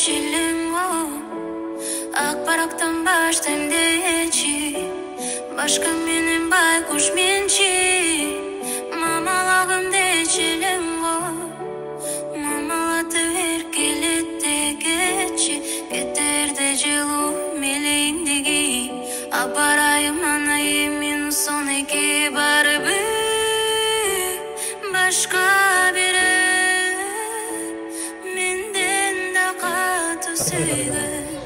çilingo. Akbaraktan baştayım deçi. Başka benim baykuş mençi. Mamalagım deçilingo. Mamalatı ver kelette geçi. Getirde jelu meleğindeki. Aparayım anayım min son iki barbi. Başka biri menden de katı sügü.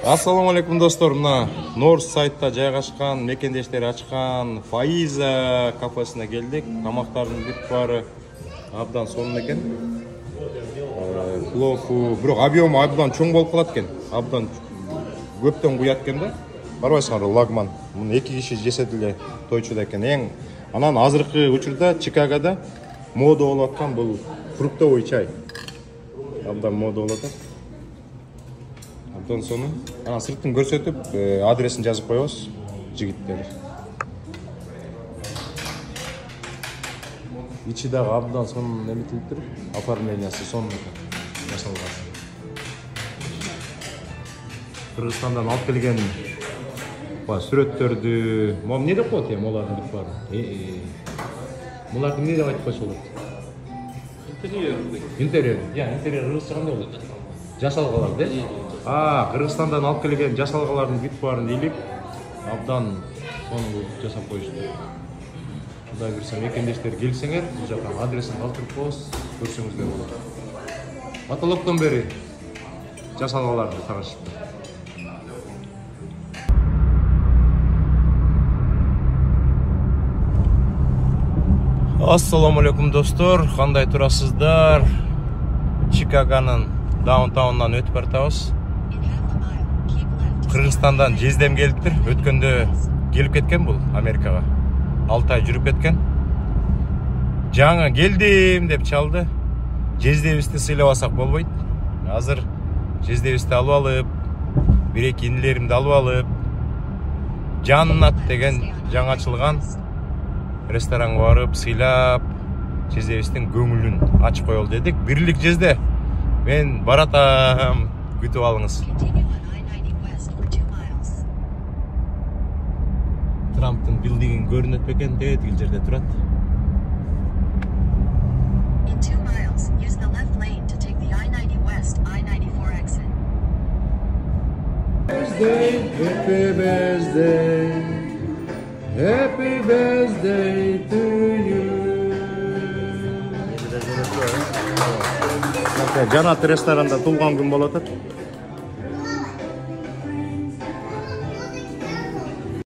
Assalamu alaikum dostlar. Мына North сайтта жайгашкан, мекендештери ачкан Фаиза кафесине келдик. Тамактардын бүт баары абдан сонун экен. Плову, бирок объему абдан чоң болуп калат экен. Абдан көптөн куят экен да. Барбайсыңар лагман. Муну 2 киши жесе деле тойчуда экен. Эң анан азыркы учурда Чикагода мода болуп аткан бул фруктовый чай. Абдан мода болуп атат. Абдан сону. Анан сыртын көрсөтүп, адресин жазып коебуз, жигиттер. Ичи дагы абдан сонун эметилип туруп, оформлениясы сонун жасалган. Кыргызстандан алып келген сүрөттөрдү, мом не деп коет эми олардын бүт баары? Буларды эмне деп айтып койсо болот? Интерьер. Интерьер кыргызча кандай болот? Жасалгалар, да? Кыргызстандан алып келген жасалгалардын бүт баарын илип, абдан сонун жасап коюшту. Кудай буйрса мекендештер келсеңер, бул жака адресин калтырып коебуз, көрсөңүздөр болот. Аталыктан бери жасалгаларды тагышып. Assalamu alaikum dostlar, qanday turasыздар? Чикагонун даунтаунунан өтүп баратабыз. Кыргызстандан жездем келиптир. Өткөндө келип кеткен бул Америкага. 6 ай жүрүп кеткен. Жаңы келдим деп чалды. Жездебизди сыйлабасак болбойт. Азыр жездебизди алып алып, бир-эки инилеримди алып алып, Жаннат деген жаңы ачылган ресторанга барып, сыйлап, жездебиздин көңүлүн ачып коелу дедик. Бирлик жезде. Мен баратам, күтүп алыңыз. Трамптын билдигин көрүнөт бекен, тегил жерде турат. Happy birthday, happy birthday to you. Жанат ресторанда тулган күн болуп атат.